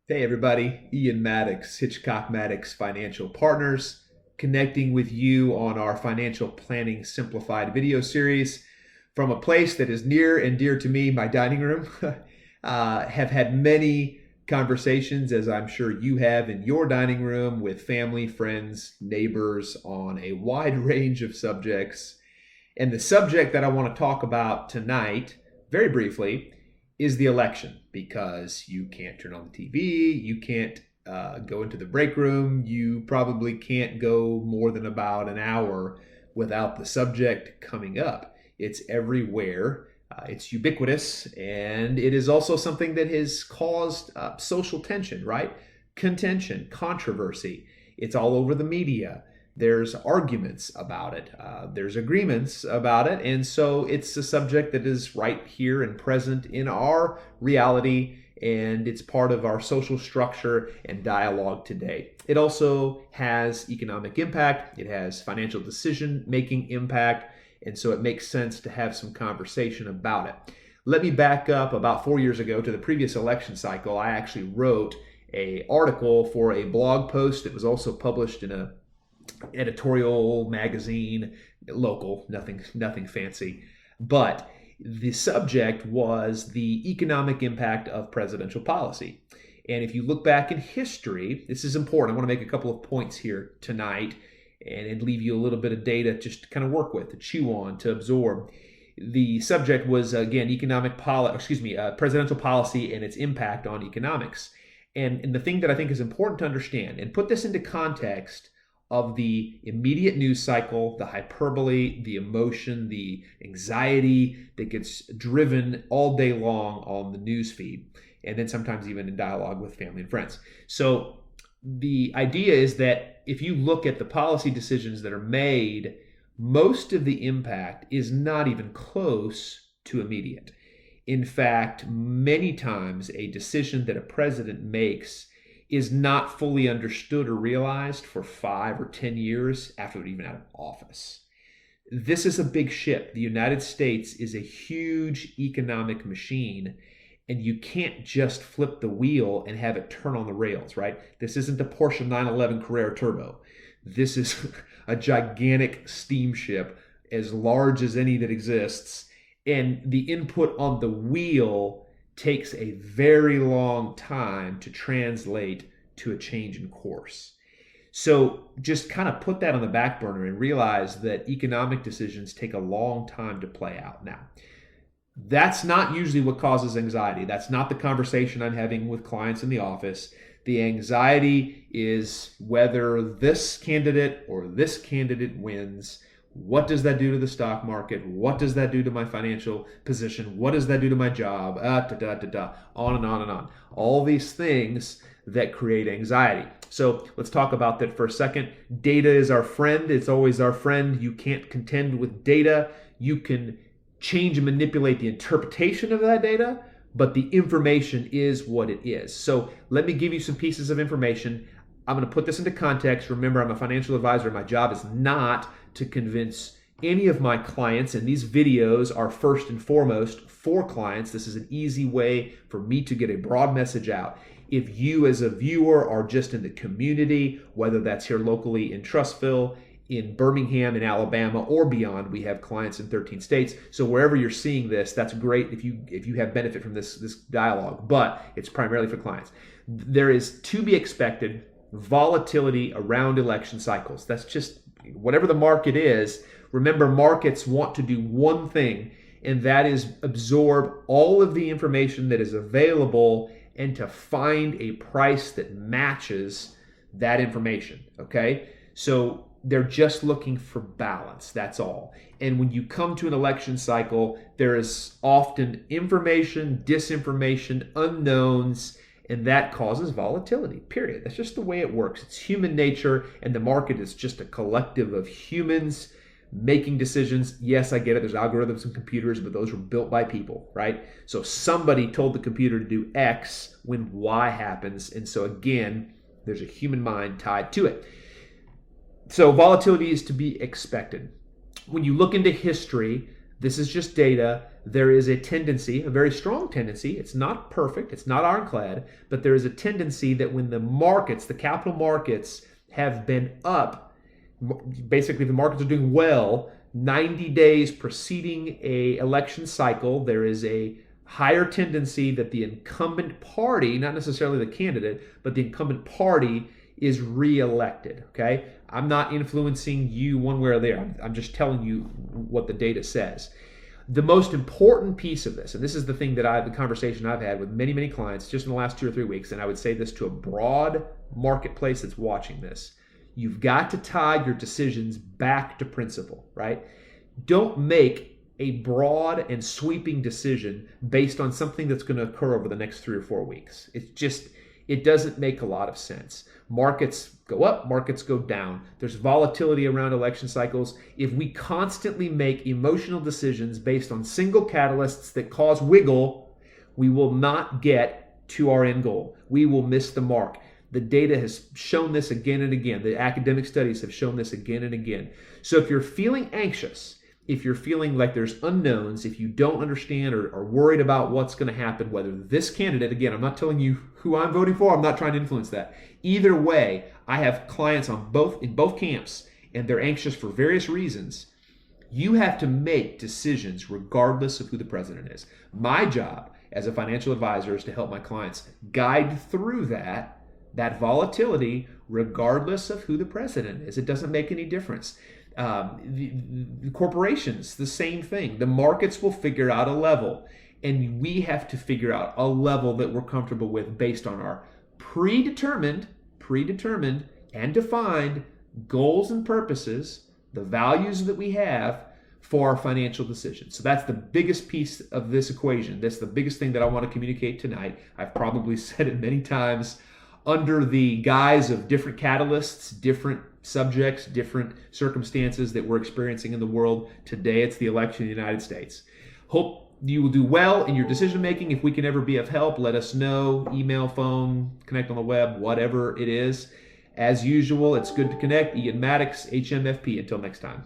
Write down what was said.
Hey everybody, Ian Maddox, Hitchcock Maddox Financial Partners, connecting with you on our Financial Planning Simplified video series from a place that is near and dear to me, my dining room. Have had many conversations, as I'm sure you have in your dining room, with family, friends, neighbors on a wide range of subjects. And the subject that I want to talk about tonight, very briefly, is the election, because you can't turn on the TV, you can't go into the break room, you probably can't go more than about an hour without the subject coming up. It's everywhere, it's ubiquitous, and it is also something that has caused social tension, right? Contention, controversy. It's all over the media. There's arguments about it. There's agreements about it. And so it's a subject that is right here and present in our reality, and it's part of our social structure and dialogue today. It also has economic impact. It has financial decision-making impact. And so it makes sense to have some conversation about it. Let me back up about 4 years ago to the previous election cycle. I actually wrote an article for a blog post that was also published in a editorial magazine, local, nothing fancy. But the subject was the economic impact of presidential policy. And if you look back in history, this is important. I want to make a couple of points here tonight and leave you a little bit of data just to kind of work with, to chew on, to absorb. The subject was, again, presidential policy and its impact on economics. And the thing that I think is important to understand, and put this into context of the immediate news cycle, the hyperbole, the emotion, the anxiety that gets driven all day long on the news feed, and then sometimes even in dialogue with family and friends. So the idea is that if you look at the policy decisions that are made, most of the impact is not even close to immediate. In fact, many times a decision that a president makes is not fully understood or realized for 5 or 10 years after they're even out of office. This is a big ship. The United States is a huge economic machine, and you can't just flip the wheel and have it turn on the rails, right? This isn't a Porsche 911 Carrera Turbo. This is a gigantic steamship as large as any that exists, and the input on the wheel takes a very long time to translate to a change in course. So just kind of put that on the back burner and realize that economic decisions take a long time to play out. Now, that's not usually what causes anxiety. That's not the conversation I'm having with clients in the office. The anxiety is whether this candidate or this candidate wins. What does that do to the stock market? What does that do to my financial position? What does that do to my job? On and on and on. All these things that create anxiety. So let's talk about that for a second. Data is our friend. It's always our friend. You can't contend with data. You can change and manipulate the interpretation of that data, but the information is what it is. So let me give you some pieces of information. I'm going to put this into context. Remember, I'm a financial advisor. My job is not to convince any of my clients, and these videos are first and foremost for clients. This is an easy way for me to get a broad message out. If you as a viewer are just in the community, whether that's here locally in Trussville, in Birmingham, in Alabama, or beyond, we have clients in 13 states. So wherever you're seeing this, that's great if you have benefit from this dialogue, but it's primarily for clients. There is to be expected volatility around election cycles. That's just whatever the market is. Remember, markets want to do one thing, and that is absorb all of the information that is available and to find a price that matches that information, okay? So they're just looking for balance, that's all. And when you come to an election cycle, there is often information, disinformation, unknowns, and that causes volatility, period. That's just the way it works. It's human nature, and the market is just a collective of humans making decisions. Yes, I get it. There's algorithms and computers, but those were built by people, right? So somebody told the computer to do X when Y happens. And so again, there's a human mind tied to it. So volatility is to be expected. When you look into history, This is just data. There is a tendency, a very strong tendency. It's not perfect, it's not ironclad, but there is a tendency that when the markets, the capital markets, have been up, basically the markets are doing well, 90 days preceding a election cycle, there is a higher tendency that the incumbent party, not necessarily the candidate, but the incumbent party is reelected, okay? I'm not influencing you one way or the other. I'm just telling you what the data says. The most important piece of this, and this is the thing that the conversation I've had with many, many clients just in the last 2 or 3 weeks, and I would say this to a broad marketplace that's watching this. You've got to tie your decisions back to principle, right? Don't make a broad and sweeping decision based on something that's going to occur over the next 3 or 4 weeks. It doesn't make a lot of sense. Markets go up, markets go down. There's volatility around election cycles. If we constantly make emotional decisions based on single catalysts that cause wiggle, we will not get to our end goal. We will miss the mark. The data has shown this again and again. The academic studies have shown this again and again. So if you're feeling anxious, if you're feeling like there's unknowns, if you don't understand or are worried about what's going to happen, whether this candidate, again, I'm not telling you who I'm voting for, I'm not trying to influence that. Either way, I have clients in both camps, and they're anxious for various reasons. You have to make decisions regardless of who the president is. My job as a financial advisor is to help my clients guide through that volatility regardless of who the president is. It doesn't make any difference. The corporations, the same thing. The markets will figure out a level, and we have to figure out a level that we're comfortable with based on our predetermined and defined goals and purposes, the values that we have for our financial decisions. So that's the biggest piece of this equation. That's the biggest thing that I want to communicate tonight. I've probably said it many times under the guise of different catalysts, different subjects, different circumstances that we're experiencing in the world. Today, it's the election in the United States. Hope you will do well in your decision making. If we can ever be of help, let us know. Email, phone, connect on the web, whatever it is. As usual, it's good to connect. Ian Maddox, HMFP. Until next time.